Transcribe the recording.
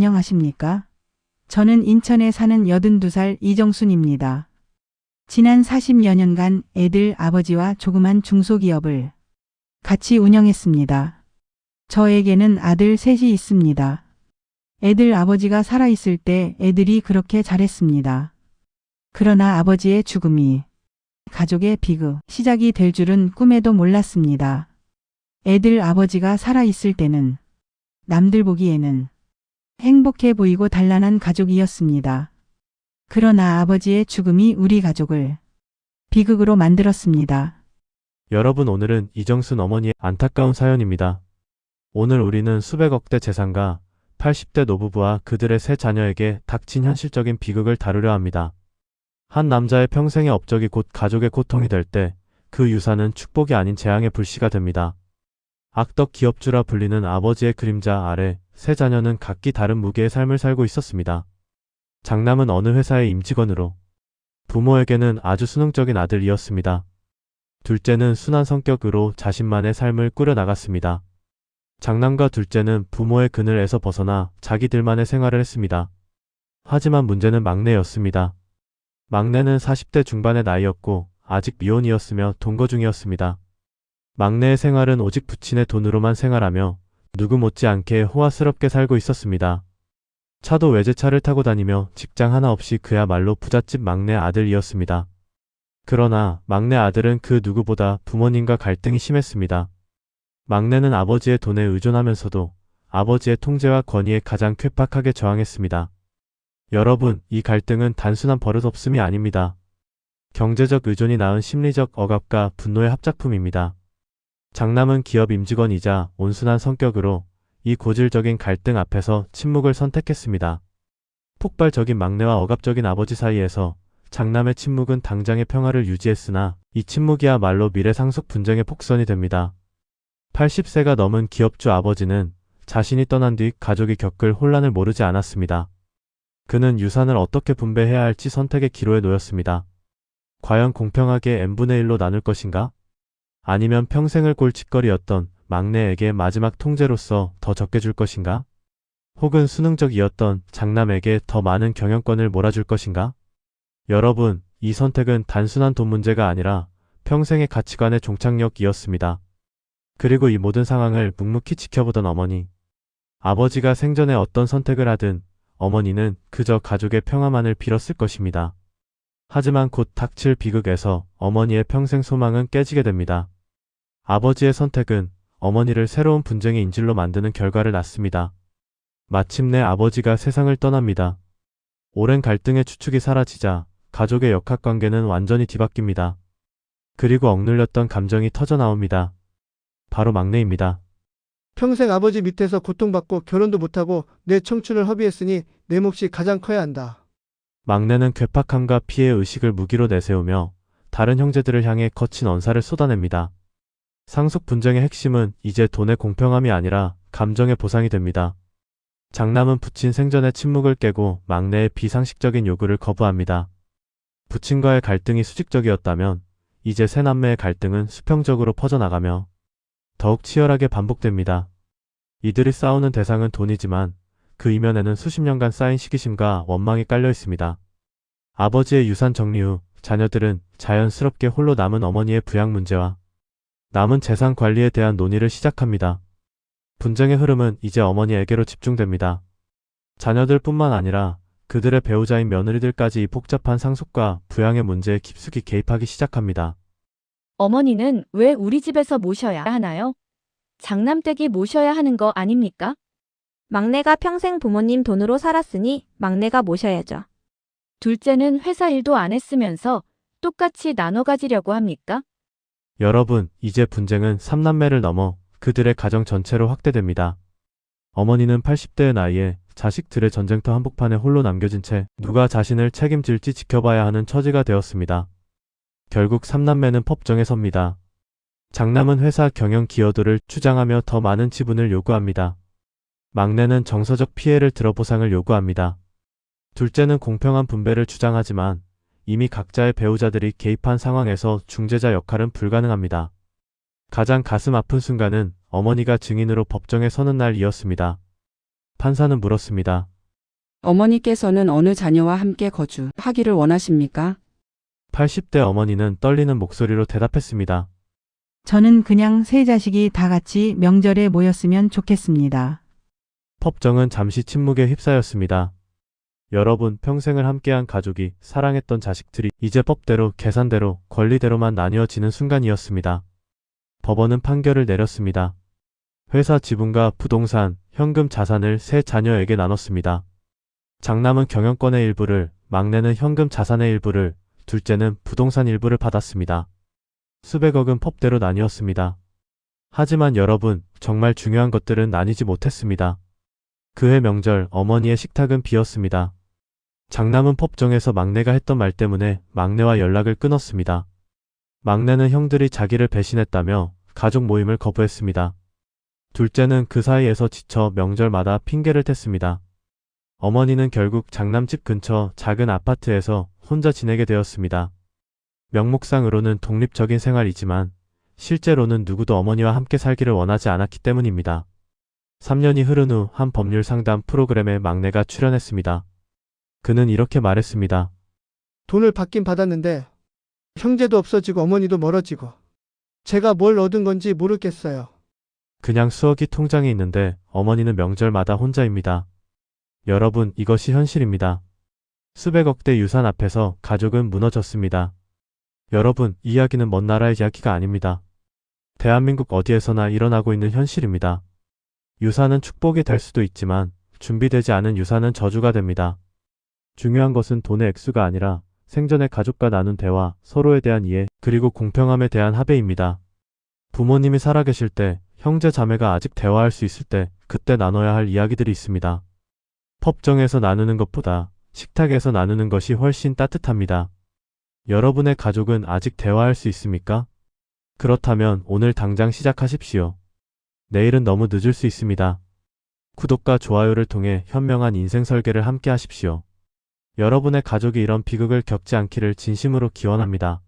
안녕하십니까? 저는 인천에 사는 82살 이정순입니다. 지난 40여 년간 애들 아버지와 조그만 중소기업을 같이 운영했습니다. 저에게는 아들 셋이 있습니다. 애들 아버지가 살아있을 때 애들이 그렇게 잘했습니다. 그러나 아버지의 죽음이 가족의 비극 시작이 될 줄은 꿈에도 몰랐습니다. 애들 아버지가 살아있을 때는 남들 보기에는 행복해 보이고 단란한 가족이었습니다. 그러나 아버지의 죽음이 우리 가족을 비극으로 만들었습니다. 여러분, 오늘은 이정순 어머니의 안타까운 사연입니다. 오늘 우리는 수백억대 재산가 80대 노부부와 그들의 세 자녀에게 닥친 현실적인 비극을 다루려 합니다. 한 남자의 평생의 업적이 곧 가족의 고통이 될 때 그 유산은 축복이 아닌 재앙의 불씨가 됩니다. 악덕 기업주라 불리는 아버지의 그림자 아래 세 자녀는 각기 다른 무게의 삶을 살고 있었습니다. 장남은 어느 회사의 임직원으로 부모에게는 아주 순응적인 아들이었습니다. 둘째는 순한 성격으로 자신만의 삶을 꾸려나갔습니다. 장남과 둘째는 부모의 그늘에서 벗어나 자기들만의 생활을 했습니다. 하지만 문제는 막내였습니다. 막내는 40대 중반의 나이였고 아직 미혼이었으며 동거 중이었습니다. 막내의 생활은 오직 부친의 돈으로만 생활하며 누구 못지않게 호화스럽게 살고 있었습니다. 차도 외제차를 타고 다니며 직장 하나 없이 그야말로 부잣집 막내 아들이었습니다. 그러나 막내 아들은 그 누구보다 부모님과 갈등이 심했습니다. 막내는 아버지의 돈에 의존하면서도 아버지의 통제와 권위에 가장 쾌팍하게 저항했습니다. 여러분, 이 갈등은 단순한 버릇없음이 아닙니다. 경제적 의존이 낳은 심리적 억압과 분노의 합작품입니다. 장남은 기업 임직원이자 온순한 성격으로 이 고질적인 갈등 앞에서 침묵을 선택했습니다. 폭발적인 막내와 억압적인 아버지 사이에서 장남의 침묵은 당장의 평화를 유지했으나 이 침묵이야말로 미래 상속 분쟁의 폭선이 됩니다. 80세가 넘은 기업주 아버지는 자신이 떠난 뒤 가족이 겪을 혼란을 모르지 않았습니다. 그는 유산을 어떻게 분배해야 할지 선택의 기로에 놓였습니다. 과연 공평하게 n분의 1로 나눌 것인가? 아니면 평생을 꼴찌거리였던 막내에게 마지막 통제로서 더 적게 줄 것인가? 혹은 수능적이었던 장남에게 더 많은 경영권을 몰아줄 것인가? 여러분, 이 선택은 단순한 돈 문제가 아니라 평생의 가치관의 종착역이었습니다. 그리고 이 모든 상황을 묵묵히 지켜보던 어머니. 아버지가 생전에 어떤 선택을 하든 어머니는 그저 가족의 평화만을 빌었을 것입니다. 하지만 곧 닥칠 비극에서 어머니의 평생 소망은 깨지게 됩니다. 아버지의 선택은 어머니를 새로운 분쟁의 인질로 만드는 결과를 낳습니다. 마침내 아버지가 세상을 떠납니다. 오랜 갈등의 추축이 사라지자 가족의 역학관계는 완전히 뒤바뀝니다. 그리고 억눌렸던 감정이 터져나옵니다. 바로 막내입니다. 평생 아버지 밑에서 고통받고 결혼도 못하고 내 청춘을 허비했으니 내 몫이 가장 커야 한다. 막내는 괴팍함과 피해 의식을 무기로 내세우며 다른 형제들을 향해 거친 언사를 쏟아냅니다. 상속 분쟁의 핵심은 이제 돈의 공평함이 아니라 감정의 보상이 됩니다. 장남은 부친 생전의 침묵을 깨고 막내의 비상식적인 요구를 거부합니다. 부친과의 갈등이 수직적이었다면 이제 세 남매의 갈등은 수평적으로 퍼져나가며 더욱 치열하게 반복됩니다. 이들이 싸우는 대상은 돈이지만 그 이면에는 수십 년간 쌓인 시기심과 원망이 깔려 있습니다. 아버지의 유산 정리 후 자녀들은 자연스럽게 홀로 남은 어머니의 부양 문제와 남은 재산 관리에 대한 논의를 시작합니다. 분쟁의 흐름은 이제 어머니에게로 집중됩니다. 자녀들뿐만 아니라 그들의 배우자인 며느리들까지 이 복잡한 상속과 부양의 문제에 깊숙이 개입하기 시작합니다. 어머니는 왜 우리 집에서 모셔야 하나요? 장남댁이 모셔야 하는 거 아닙니까? 막내가 평생 부모님 돈으로 살았으니 막내가 모셔야죠. 둘째는 회사 일도 안 했으면서 똑같이 나눠 가지려고 합니까? 여러분, 이제 분쟁은 3남매를 넘어 그들의 가정 전체로 확대됩니다. 어머니는 80대의 나이에 자식들의 전쟁터 한복판에 홀로 남겨진 채 누가 자신을 책임질지 지켜봐야 하는 처지가 되었습니다. 결국 3남매는 법정에 섭니다. 장남은 회사 경영 기여도를 주장하며 더 많은 지분을 요구합니다. 막내는 정서적 피해를 들어 보상을 요구합니다. 둘째는 공평한 분배를 주장하지만 이미 각자의 배우자들이 개입한 상황에서 중재자 역할은 불가능합니다. 가장 가슴 아픈 순간은 어머니가 증인으로 법정에 서는 날이었습니다. 판사는 물었습니다. 어머니께서는 어느 자녀와 함께 거주하기를 원하십니까? 80대 어머니는 떨리는 목소리로 대답했습니다. 저는 그냥 세 자식이 다 같이 명절에 모였으면 좋겠습니다. 법정은 잠시 침묵에 휩싸였습니다. 여러분, 평생을 함께한 가족이, 사랑했던 자식들이 이제 법대로, 계산대로, 권리대로만 나뉘어지는 순간이었습니다. 법원은 판결을 내렸습니다. 회사 지분과 부동산, 현금 자산을 세 자녀에게 나눴습니다. 장남은 경영권의 일부를, 막내는 현금 자산의 일부를, 둘째는 부동산 일부를 받았습니다. 수백억은 법대로 나뉘었습니다. 하지만 여러분, 정말 중요한 것들은 나뉘지 못했습니다. 그해 명절, 어머니의 식탁은 비었습니다. 장남은 법정에서 막내가 했던 말 때문에 막내와 연락을 끊었습니다. 막내는 형들이 자기를 배신했다며 가족 모임을 거부했습니다. 둘째는 그 사이에서 지쳐 명절마다 핑계를 댔습니다. 어머니는 결국 장남 집 근처 작은 아파트에서 혼자 지내게 되었습니다. 명목상으로는 독립적인 생활이지만 실제로는 누구도 어머니와 함께 살기를 원하지 않았기 때문입니다. 3년이 흐른 후 한 법률 상담 프로그램에 막내가 출연했습니다. 그는 이렇게 말했습니다. 돈을 받긴 받았는데 형제도 없어지고 어머니도 멀어지고 제가 뭘 얻은 건지 모르겠어요. 그냥 수억이 통장에 있는데 어머니는 명절마다 혼자입니다. 여러분, 이것이 현실입니다. 수백억대 유산 앞에서 가족은 무너졌습니다. 여러분, 이 이야기는 먼 나라의 이야기가 아닙니다. 대한민국 어디에서나 일어나고 있는 현실입니다. 유산은 축복이 될 수도 있지만 준비되지 않은 유산은 저주가 됩니다. 중요한 것은 돈의 액수가 아니라 생전의 가족과 나눈 대화, 서로에 대한 이해, 그리고 공평함에 대한 합의입니다. 부모님이 살아계실 때, 형제 자매가 아직 대화할 수 있을 때, 그때 나눠야 할 이야기들이 있습니다. 법정에서 나누는 것보다 식탁에서 나누는 것이 훨씬 따뜻합니다. 여러분의 가족은 아직 대화할 수 있습니까? 그렇다면 오늘 당장 시작하십시오. 내일은 너무 늦을 수 있습니다. 구독과 좋아요를 통해 현명한 인생 설계를 함께 하십시오. 여러분의 가족이 이런 비극을 겪지 않기를 진심으로 기원합니다.